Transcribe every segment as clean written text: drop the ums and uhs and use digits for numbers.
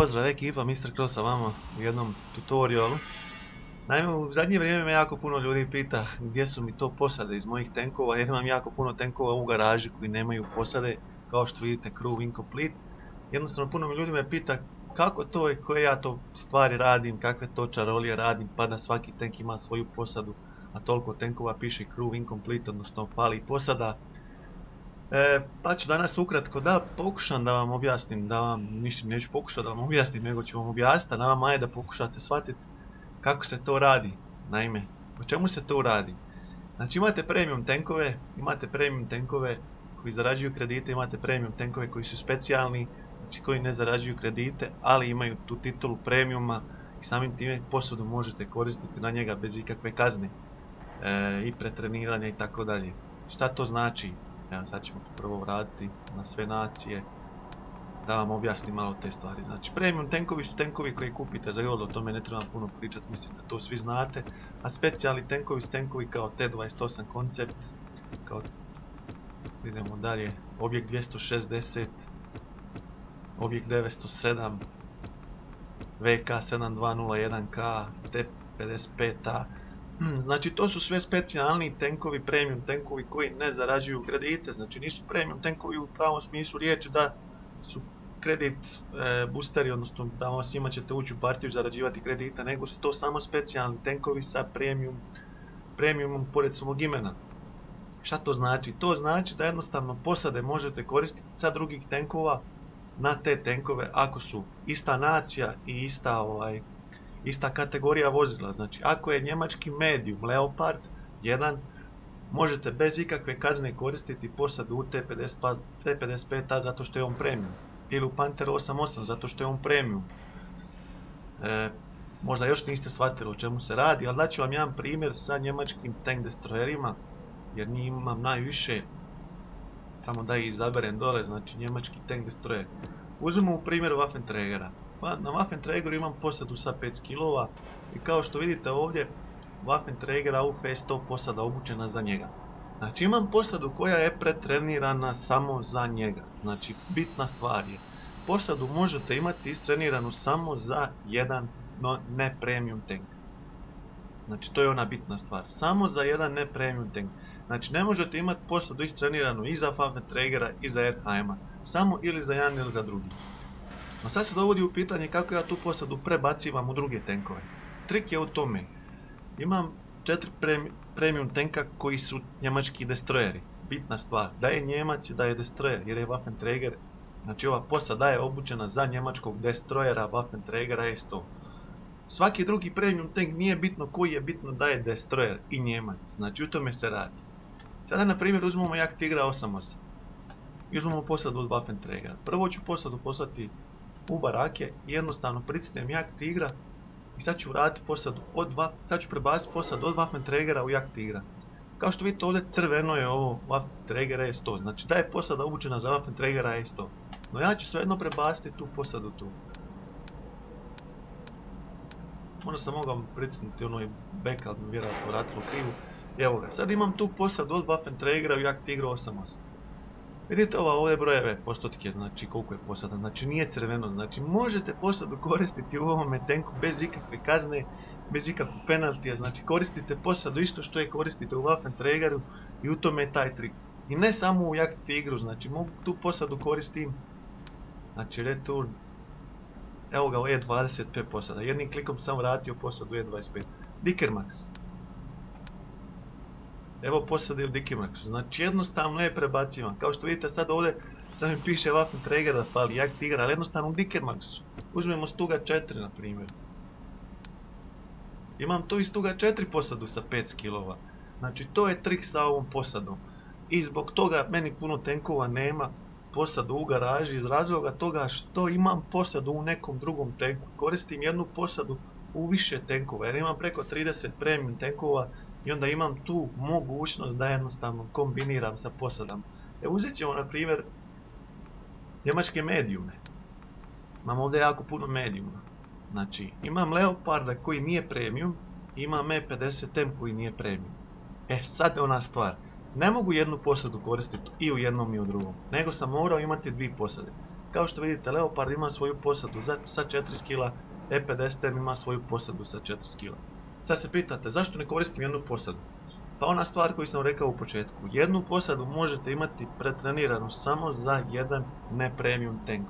Pozdrav ekipa, Mr. Cross sa vama u jednom tutorialu. Naime, u zadnje vrijeme me jako puno ljudi pita gdje su mi to posade iz mojih tenkova, jer imam jako puno tenkova u garaži koji nemaju posade, kao što vidite crew incomplete. Jednostavno puno mi ljudi me pita kako to i koje ja to stvari radim, kakve to čarolije radim, pa da svaki tank ima svoju posadu, a toliko tenkova piše crew incomplete, odnosno fali posada. Pa ću danas ukratko da pokušam da vam objasnim, neću pokušati da vam objasnim, nego ću vam objasniti, a na vama je da pokušate shvatiti kako se to radi. Naime, o čemu se to radi? Znači imate premium tenkove koji zarađuju kredite, imate premium tenkove koji su specijalni, znači koji ne zarađuju kredite, ali imaju tu titulu premiuma i samim time posadu možete koristiti na njega bez ikakve kazne i pretreniranja i tako dalje. Šta to znači? Evo, sad ćemo prvo vratiti na sve nacije da vam objasnim malo te stvari. Znači, premium tenkovi su tenkovi koji kupite za gold, o tome ne trebam puno pričati, mislim da to svi znate. A specijalni tenkovi su tenkovi kao T28 koncept, kao, idemo dalje, objekt 260, objekt 907, VK 7201K, T55A. Znači to su sve specijalni tenkovi, premium tenkovi koji ne zarađuju kredite, znači nisu premium tenkovi u pravom smislu riječi da su kredit boosteri, odnosno da vas njima ćete ući u partiju zarađivati kredita, nego su to samo specijalni tenkovi sa premiumom pored svog imena. Šta to znači? To znači da jednostavno posade možete koristiti sa drugih tenkova na te tenkove ako su ista nacija i ista kategorija vozila. Znači ako je njemački medium Leopard 1, možete bez ikakve kazne koristiti posadu u T55A zato što je on premium, ili u Panther 88 zato što je on premium. Možda još niste shvatili o čemu se radi, ali daću vam jedan primjer sa njemačkim tank destroyerima, jer njih imam najviše. Samo da ih izaberem dole, znači njemački tank destroyer. Uzmemo u primjer Waffenträgera. Na Waffenträgeru imam posadu sa 5 skillova i kao što vidite ovdje, Waffenträger AUF 100 posada obučena za njega. Znači imam posadu koja je pretrenirana samo za njega. Znači bitna stvar je, posadu možete imati istreniranu samo za jedan ne premium tank. Znači to je ona bitna stvar, samo za jedan ne premium tank. Znači ne možete imati posadu istreniranu i za Waffenträgera i za Erdheima, samo ili za jedan ili za drugi. No sad se dovodi u pitanje kako ja tu posadu prebacivam u druge tenkove. Trik je u tome, imam 4 premium tenka koji su njemački destroyeri. Bitna stvar, da je Njemac i da je destroyer, jer je Waffenträger, znači ova posada je obučena za njemačkog destroyera Waffenträgera E100. Svaki drugi premium tank nije bitno koji je, bitno da je destroyer i Njemac, znači u tome se radi. Sada na primjer uzmemo Jak Tigra 88 i uzmemo posadu od Waffenträgera. Prvo ću posadu poslati u barake i jednostavno pritisnem Jak Tigra i sad ću vratiti posadu sad ću prebaciti posadu od Waffenträgera u Jak Tigra. Kao što vidite ovdje crveno je ovo Waffenträger E100, znači da je posada obučena za Waffenträgera E100. No ja ću svejedno prebaciti tu posadu tu. Možda sam mogao pritisnuti onoj back, ali mi vjerojatno vratilo krivu. Evo ga, sad imam tu posadu od Waffenträgera u Jak Tigru 88. Vidite ovdje brojeve postotke, znači koliko je posada, znači nije crveno, znači možete posadu koristiti u ovome tenku bez ikakve kazne, bez ikakve penaltija, znači koristite posadu isto što je koristite u Waffenträgeru i u tome je taj trik. I ne samo u Jak Tigru, znači mogu tu posadu koristim, znači return, evo ga u E25 posada, jednim klikom sam vratio posadu E25. Dickermax. Evo posade u Dickermaxu, znači jednostavno je prebacivan. Kao što vidite sad ovdje sad mi piše Waffenträger da fali Jak Tigra, ali jednostavno u Dickermaxu. Uzmemo Stuga 4 na primjer. Imam tu i Stuga 4 posadu sa 5 skillova. Znači to je trik sa ovom posadom. I zbog toga meni puno tenkova nema posadu u garaži iz razloga toga što imam posadu u nekom drugom tenku. Koristim jednu posadu u više tenkova jer imam preko 30 premium tenkova. I onda imam tu mogućnost da jednostavno kombiniram sa posadama. Evo uzet ćemo na primjer njemačke medijume. Imam ovdje jako puno medijuma. Znači imam Leoparda koji nije premium i imam E50M koji nije premium. Sad je ona stvar. Ne mogu jednu posadu koristiti i u jednom i u drugom, nego sam morao imati dvije posade. Kao što vidite, Leopard ima svoju posadu sa 4 skilla, E50M ima svoju posadu sa 4 skilla. Sad se pitate zašto ne koristim jednu posadu? Pa ona stvar koju sam rekao u početku, jednu posadu možete imati pretreniranu samo za jedan ne premium tank.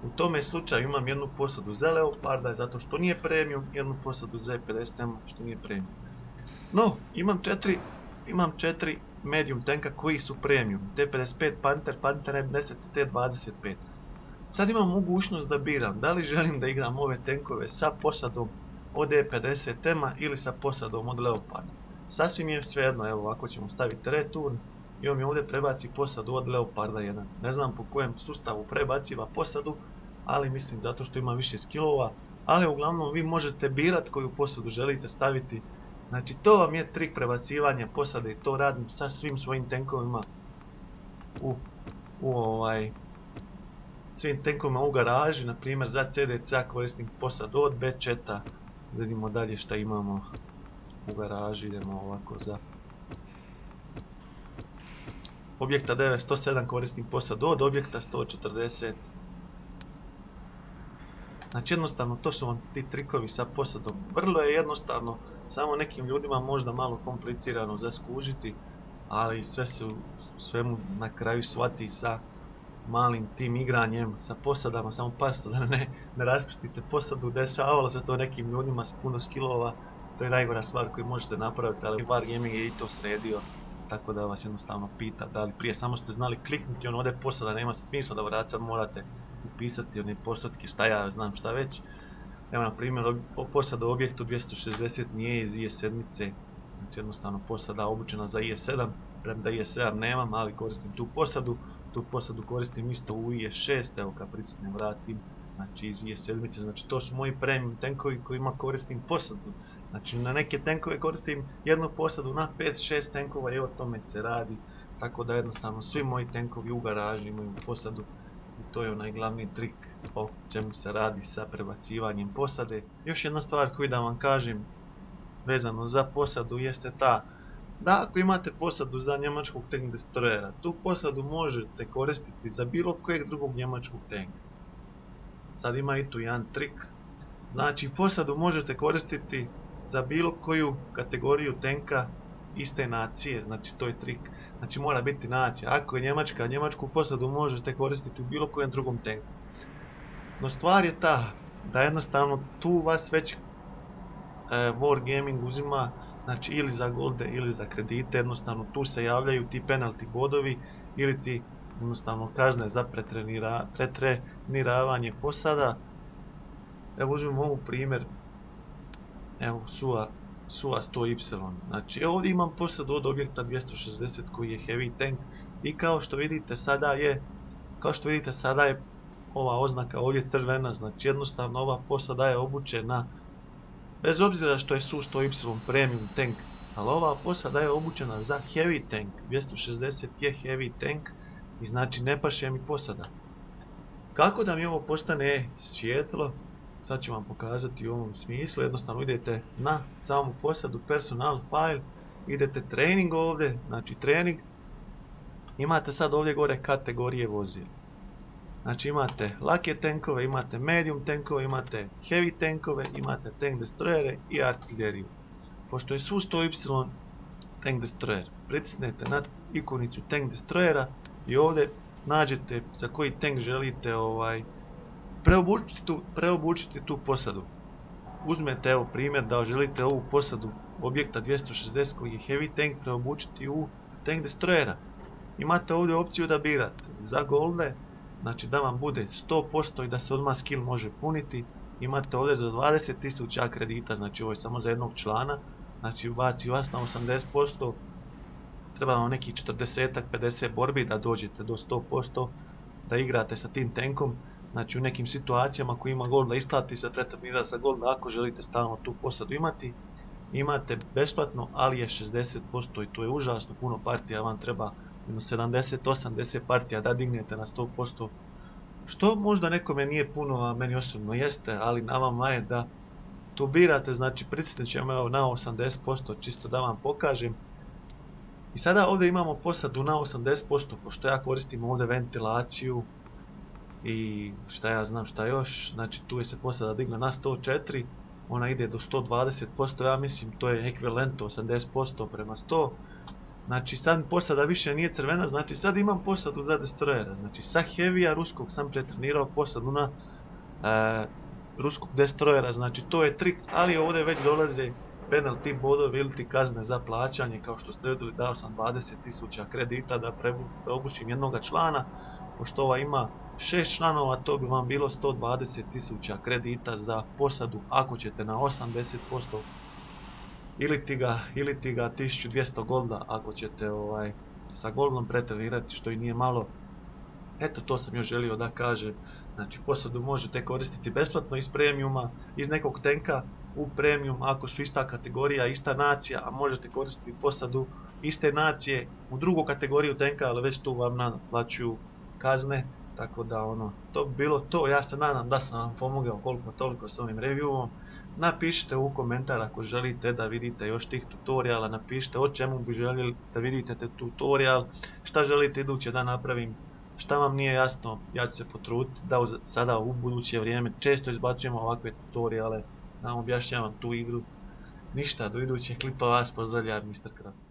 U tome slučaju imam jednu posadu za Leoparda zato što nije premium, jednu posadu za E50M što nije premium. No, imam 4 medium tanka koji su premium, T55, Panther, Panther M10 i T25. Sad imam mogućnost da biram da li želim da igram ove tankove sa posadom od E50M ili sa posadom od Leoparda. Sasvim je svejedno, evo ovako ćemo staviti return i on mi ovdje prebaci posadu od Leoparda 1. Ne znam po kojem sustavu prebaciva posadu, ali mislim zato što ima više skillova, ali uglavnom vi možete birati koju posadu želite staviti. Znači to vam je trik prebacivanja posade i to radim sa svim svojim tenkovima svim tenkovima u garaži, na primjer za CDC koristim posadu od Bečeta. Vidimo dalje šta imamo u garaži, idemo ovako za objekta 907 koristim posadu od objekta 140. Znači jednostavno to su vam ti trikovi sa posadom. Vrlo je jednostavno, samo nekim ljudima možda malo komplicirano za skužiti, ali sve se u svemu na kraju shvati sa malim tim igranjem, sa posadama, samo par da ne raspustite posadu. Dešavalo se to nekim ljudima s puno skillova, to je najgora stvar koju možete napraviti, ali Wargaming je i to sredio, tako da vas jednostavno pita da li prije samo ste znali kliknuti ono ovdje posada, nema smisla da vrat sad morate upisati one postotke, šta ja znam šta već. Evo na primjer posada u objektu 260 nije iz IS-7, znači jednostavno posada obučena za IS-7, premda IS-7 nemam, ali koristim tu posadu koristim isto u IS-6, evo kad pritisnem vratim, znači iz IS-7, znači to su moji premium tankovi kojima koristim posadu. Znači na neke tankove koristim jednu posadu, na 5-6 tankova i o tome se radi, tako da jednostavno svi moji tankovi u garaži imaju posadu. I to je onaj glavni trik o čemu se radi sa prebacivanjem posade. Još jedna stvar koju da vam kažem vezano za posadu jeste ta da ako imate posadu za njemačkog tank destroyera, tu posadu možete koristiti za bilo kojeg drugog njemačkog tanka. Sad ima i tu jedan trik. Znači posadu možete koristiti za bilo koju kategoriju tanka iste nacije, znači to je trik. Znači mora biti nacija. Ako je Njemačka, njemačku posadu možete koristiti u bilo kojem drugom tanku. No stvar je ta da jednostavno tu vas već Wargaming uzima, znači ili za golde ili za kredite, jednostavno tu se javljaju ti penalty bodovi ili ti jednostavno kazne za pretreniravanje posada. Evo uzmemo ovu primjer, evo SUA 100Y, znači ovdje imam posadu od objekta 260 koji je heavy tank i kao što vidite sada je ova oznaka ovdje crvena, znači jednostavno ova posada je obučena, bez obzira što je SU 100Y premium tank, ali ova posada je obučena za heavy tank, 260 je heavy tank i znači ne paše mi posada. Kako da mi ovo postane svjetlo? Sad ću vam pokazati u ovom smislu, jednostavno idete na samu posadu, personal file, idete training ovdje, znači training, imate sad ovdje gore kategorije vozila. Znači imate lake tankove, imate medium tankove, imate heavy tankove, imate tank destroyere i artiljeriju. Pošto je SU 100Y tank destroyer, pritisnete na ikonicu tank destroyera i ovdje nađete za koji tank želite preobučiti tu posadu. Uzmete evo primjer da želite ovu posadu objekta 260 koji je heavy tank preobučiti u tank destroyera. Imate ovdje opciju da birate za golde, znači da vam bude 100% i da se odmah skill može puniti. Imate ovdje za 20.000 kredita, znači ovo je samo za jednog člana, znači baci vas na 80%, treba vam neki 40-50 borbi da dođete do 100%, da igrate sa tim tankom. Znači u nekim situacijama ako ima golda isplati se pretrenirati za golda, ako želite stalno tu posadu imati, imate besplatno, ali je 60% i to je užasno puno partija, vam treba 70-80 partija da dignete na 100%, što možda nekome nije puno, a meni osobno jeste, ali na vama je da tu birate, znači pritisnut ćemo evo na 80% čisto da vam pokažem. I sada ovdje imamo posadu na 80%, pošto ja koristim ovdje ventilaciju, i šta ja znam šta još. Znači tu je se posada digla na 104, ona ide do 120%, ja mislim to je ekvivalent 80% prema 100. Znači sad posada više nije crvena, znači sad imam posadu za destroyera. Znači sa heavy-a ruskog sam pretrenirao posadu na ruskog destroyera, znači to je trik, ali ovdje već dolaze penalty bodovi ili ti kazne za plaćanje. Kao što ste vidjeli, dao sam 20.000 kredita da obučim jednoga člana, pošto ova ima 6 članova, to bi vam bilo 120.000 kredita za posadu ako ćete na 80%, ili ti ga 1200 golda ako ćete sa goldom pretrenirati, što i nije malo. Eto, to sam još želio da kažem. Znači posadu možete koristiti besplatno iz premiuma, iz nekog tenka u premium ako su ista kategorija, ista nacija, a možete koristiti posadu iste nacije u drugu kategoriju tenka, ali već tu vam naplaćuju kazne. Tako da to bi bilo to. Ja se nadam da sam vam pomogao koliko toliko s ovim reviewom. Napišite u komentar ako želite da vidite još tih tutoriala, napišite o čemu bi željeli da vidite tutorial, šta želite iduće da napravim, šta vam nije jasno, ja ću se potruditi da sada u buduće vrijeme često izbacujemo ovakve tutoriale, da vam objašnjavam tu igru. Ništa, do idućeg klipa vas pozdravlja Mr. Craft.